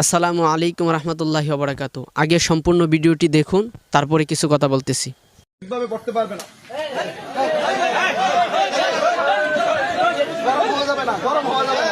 আসসালামু আলাইকুম রহমতুল্লাহি ওয়া বারাকাতুহু। আগে সম্পূর্ণ ভিডিওটি দেখুন, তারপরে কিছু কথা বলতেছি। ঠিকভাবে পড়তে পারবে না, গরম হওয়া যাবে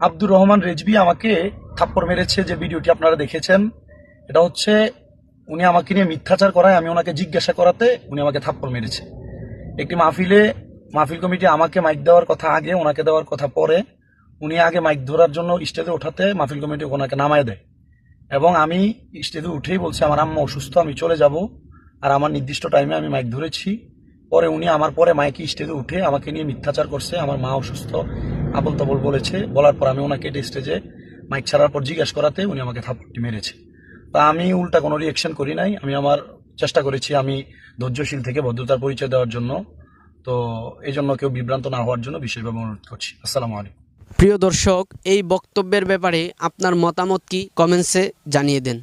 আব্দুর রহমান রেজভী আমাকে থাপ্পড় মেরেছে। যে ভিডিওটি আপনারা দেখেছেন, এটা হচ্ছে উনি আমাকে নিয়ে মিথ্যাচার করায় আমি ওনাকে জিজ্ঞাসা করাতে উনি আমাকে থাপ্পড় মেরেছে। একটি মাহফিল কমিটি আমাকে মাইক দেওয়ার কথা আগে, ওনাকে দেওয়ার কথা পরে। উনি আগে মাইক ধরার জন্য স্টেজে ওঠাতে মাহফিল কমিটি ওনাকে নামায় দেয় এবং আমি স্টেজে উঠেই বলছি আমার আম্মা অসুস্থ, আমি চলে যাব, আর আমার নির্দিষ্ট টাইমে আমি মাইক ধরেছি। পরে উনি আমার পরে মাইকে স্টেজে উঠে আমাকে নিয়ে মিথ্যাচার করছে, আমার মা অসুস্থ আবল তাবল বলেছে। বলার পর আমি ওনাকে স্টেজে মাইক ছাড়ার পর জিজ্ঞাসা করাতে উনি আমাকে থাপ্পড়টি মেরেছে। তা আমি উল্টা কোনো রিয়েকশন করি নাই, আমি আমার চেষ্টা করেছি আমি ধৈর্যশীল থেকে ভদ্রতার পরিচয় দেওয়ার জন্য। তো এই জন্য কেউ বিভ্রান্ত না হওয়ার জন্য বিশেষভাবে অনুরোধ করছি। আসসালামু আলাইকুম। প্রিয় দর্শক, এই বক্তব্যের ব্যাপারে আপনার মতামত কি কমেন্টসে জানিয়ে দেন।